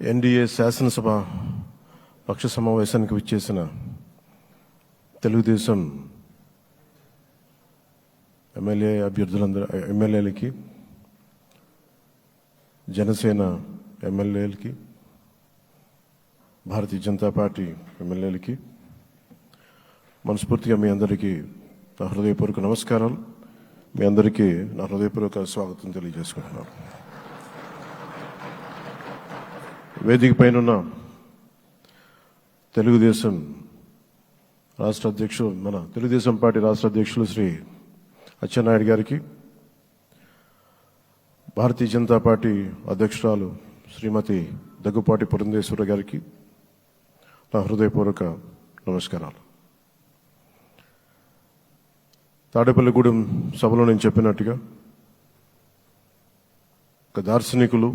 NDA శాసనసభ పక్ష సమావేశానికి విచ్చేసిన తెలుగుదేశం ఎమ్మెల్యేలకి, జనసేన ఎమ్మెల్యేలకి, భారతీయ జనతా పార్టీ ఎమ్మెల్యేలకి మనస్ఫూర్తిగా మీ అందరికీ నా హృదయపూర్వక నమస్కారాలు. మీ అందరికీ నా హృదయపూర్వక స్వాగతం తెలియజేసుకుంటున్నాను. వేదిక పైన తెలుగుదేశం రాష్ట్ర అధ్యక్షులు, మన తెలుగుదేశం పార్టీ రాష్ట్ర అధ్యక్షులు శ్రీ అచ్చెన్నాయుడు గారికి, భారతీయ జనతా పార్టీ అధ్యక్షురాలు శ్రీమతి దగ్గుపాటి పురంధేశ్వరి గారికి నా హృదయపూర్వక నమస్కారాలు. తాడేపల్లిగూడెం సభలో నేను చెప్పినట్టుగా ఒక దార్శనికులు,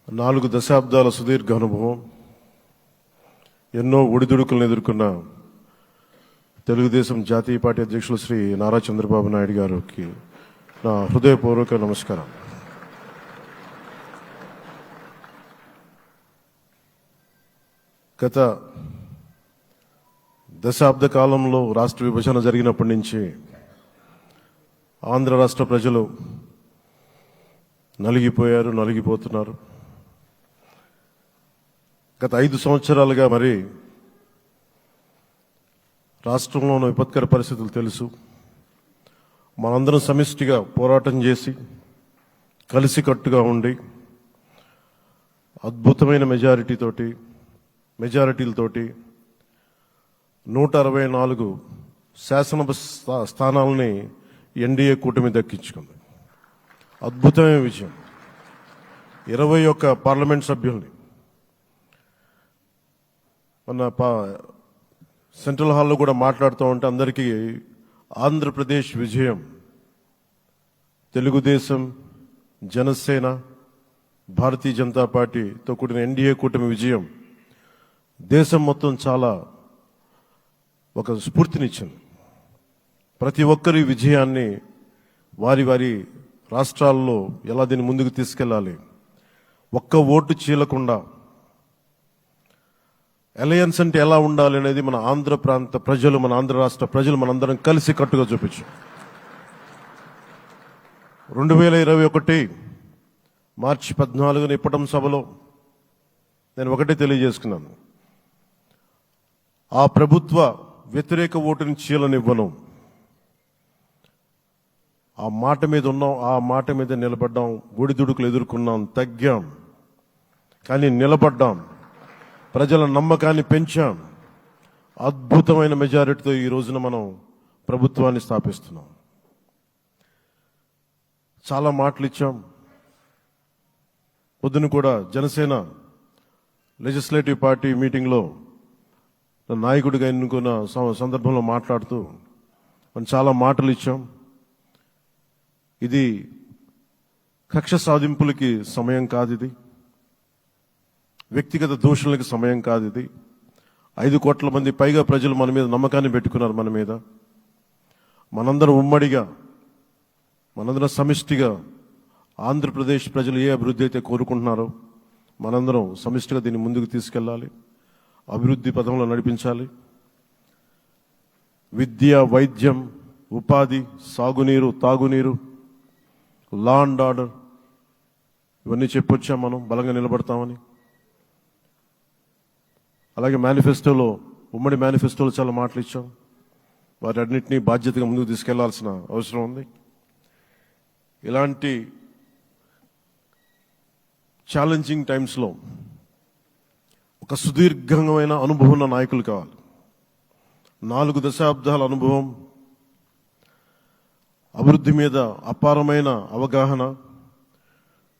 4 దశాబ్దాల సుదీర్ఘ అనుభవం, ఎన్నో ఒడిదుడుకులను ఎదుర్కొన్న తెలుగుదేశం జాతీయ పార్టీ అధ్యక్షులు శ్రీ నారా చంద్రబాబు నాయుడు గారికి నా హృదయపూర్వక నమస్కారం. గత దశాబ్ద కాలంలో రాష్ట్ర విభజన జరిగినప్పటి నుంచి ఆంధ్ర రాష్ట్ర ప్రజలు నలిగిపోతున్నారు. గత 5 సంవత్సరాలుగా మరి రాష్ట్రంలో ఉన్న విపత్కర పరిస్థితులు తెలుసు. మనందరం సమిష్టిగా పోరాటం చేసి కలిసికట్టుగా ఉండి అద్భుతమైన మెజారిటీలతోటి 164 శాసనసభ స్థానాలని ఎన్డీఏ కూటమి దక్కించుకుంది. అద్భుతమైన విజయం. 21 పార్లమెంట్ సభ్యుల్ని మన సెంట్రల్ హాల్లో కూడా మాట్లాడుతూ ఉంటే అందరికీ ఆంధ్రప్రదేశ్ విజయం, తెలుగుదేశం, జనసేన, భారతీయ జనతా పార్టీతో కూడిన ఎన్డీఏ కూటమి విజయం దేశం మొత్తం చాలా ఒక స్ఫూర్తినిచ్చింది. ప్రతి ఒక్కరి విజయాన్ని వారి వారి రాష్ట్రాల్లో ఎలా దీన్ని ముందుకు తీసుకెళ్ళాలి, ఒక్క ఓటు చీలకుండా అలయన్స్ అంటే ఎలా ఉండాలి అనేది మన ఆంధ్ర ప్రాంత ప్రజలు, మన ఆంధ్ర రాష్ట్ర ప్రజలు మనందరం కలిసి కట్టుగా చూపించాం. 2021 మార్చి 14 ఇప్పటం సభలో నేను ఒకటే తెలియజేసుకున్నాను, ఆ ప్రభుత్వ వ్యతిరేక ఓటుని చీలనివ్వను. ఆ మాట మీద ఉన్నాం, ఆ మాట మీద నిలబడ్డాం. ఒడిదుడుకులు ఎదుర్కొన్నాం, తగ్గాం, కానీ నిలబడ్డాం. ప్రజల నమ్మకాన్ని పెంచాం. అద్భుతమైన మెజారిటీతో ఈ రోజున మనం ప్రభుత్వాన్ని స్థాపిస్తున్నాం. చాలా మాటలు ఇచ్చాం. పొద్దున కూడా జనసేన లెజిస్లేటివ్ పార్టీ మీటింగ్లో నాయకుడిగా ఎన్నుకున్న సందర్భంలో మాట్లాడుతూ మనం చాలా మాటలు ఇచ్చాం. ఇది కక్ష సాధింపులకి సమయం కాదు, ఇది వ్యక్తిగత దూషణలకి సమయం కాదు. ఇది 5 కోట్ల మంది పైగా ప్రజలు మన మీద నమ్మకాన్ని పెట్టుకున్నారు. మన మీద మనందరం ఉమ్మడిగా, మనందరం సమిష్టిగా ఆంధ్రప్రదేశ్ ప్రజలు ఏ అభివృద్ధి అయితే కోరుకుంటున్నారో మనందరం సమిష్టిగా దీన్ని ముందుకు తీసుకెళ్ళాలి, అభివృద్ధి పథంలో నడిపించాలి. విద్య, వైద్యం, ఉపాధి, సాగునీరు, తాగునీరు, లా అండ్ ఆర్డర్ ఇవన్నీ చెప్పొచ్చాం. మనం బలంగా నిలబడతామని. అలాగే మేనిఫెస్టోలో, ఉమ్మడి మేనిఫెస్టోలో చాలా మాటలు ఇచ్చాం. వాటి అన్నింటినీ బాధ్యతగా ముందుకు తీసుకెళ్లాల్సిన అవసరం ఉంది. ఇలాంటి ఛాలెంజింగ్ టైమ్స్లో ఒక సుదీర్ఘమైన అనుభవం ఉన్న నాయకులు కావాలి. 4 దశాబ్దాల అనుభవం, అభివృద్ధి మీద అపారమైన అవగాహన,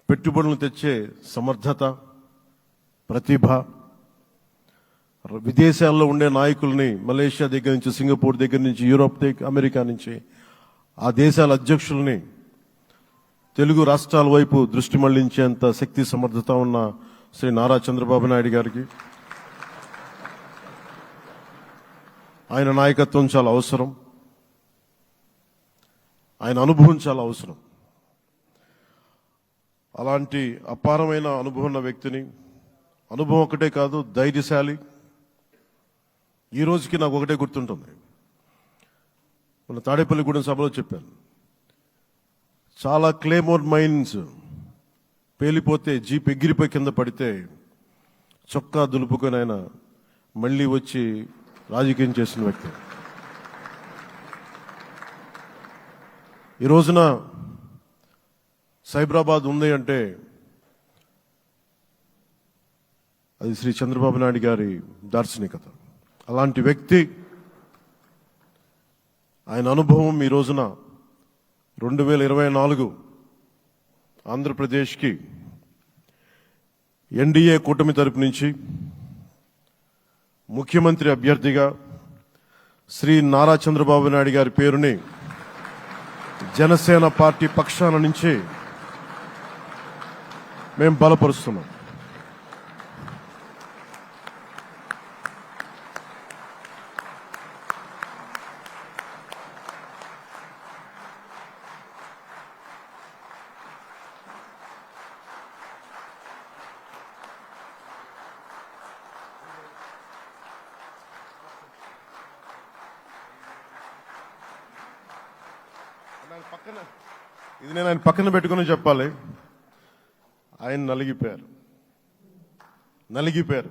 పెట్టుబడులను తెచ్చే సమర్థత, ప్రతిభ, విదేశాల్లో ఉండే నాయకుల్ని, మలేషియా దగ్గర నుంచి, సింగపూర్ దగ్గర నుంచి, యూరోప్ దగ్గర, అమెరికా నుంచి, ఆ దేశాల అధ్యక్షుల్ని తెలుగు రాష్ట్రాల వైపు దృష్టి మళ్లించేంత శక్తి సమర్థత ఉన్న శ్రీ నారా చంద్రబాబు నాయుడు గారికి, ఆయన నాయకత్వం చాలా అవసరం. ఆయన అనుభవం చాలా అవసరం. అలాంటి అపారమైన అనుభవం ఉన్న వ్యక్తిని, అనుభవం ఒకటే కాదు, ధైర్యశాలి. ఈ రోజుకి నాకు ఒకటే గుర్తుంటుంది. మన తాడేపల్లిగూడెం సభలో చెప్పాను, చాలా క్లేమోర్ మైన్స్ పేలిపోతే జీప్ ఎగిరిపోయి కింద పడితే చొక్కా దులుపుకొని ఆయన మళ్ళీ వచ్చి రాజకీయం చేసిన వ్యక్తి. ఈ రోజున సైబరాబాద్ ఉంది అంటే అది శ్రీ చంద్రబాబు నాయుడు గారి దార్శనికత. అలాంటి వ్యక్తి, ఆయన అనుభవం ఈ రోజున 2024 ఆంధ్రప్రదేశ్కి ఎన్డీఏ కూటమి తరపు నుంచి ముఖ్యమంత్రి అభ్యర్థిగా శ్రీ నారా చంద్రబాబు నాయుడు గారి పేరుని జనసేన పార్టీ పక్షాన నుంచి మేము బలపరుస్తున్నాం. ఇది నేను ఆయన పక్కన పెట్టుకుని చెప్పాలి. ఆయన నలిగిపోయారు.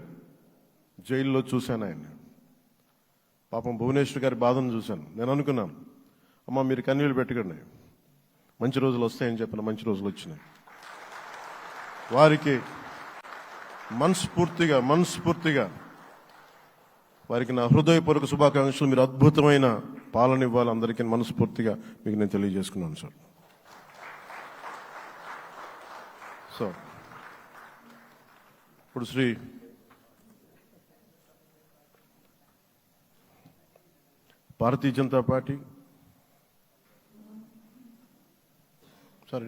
జైల్లో చూశాను ఆయన. పాపం భువనేశ్వర్ గారి బాధను చూశాను. నేను అనుకున్నాను, అమ్మ మీరు కన్నీళ్ళు పెట్టకండి, మంచి రోజులు వస్తాయని చెప్పిన మంచి రోజులు వచ్చినాయి. వారికి మనస్ఫూర్తిగా వారికి నా హృదయపూర్వక శుభాకాంక్షలు. మీరు అద్భుతమైన పాలన ఇవ్వాలి అందరికీ మనస్ఫూర్తిగా మీకు నేను తెలియజేసుకున్నాను సార్. సో ఇప్పుడు శ్రీ భారతీయ జనతా పార్టీ సార్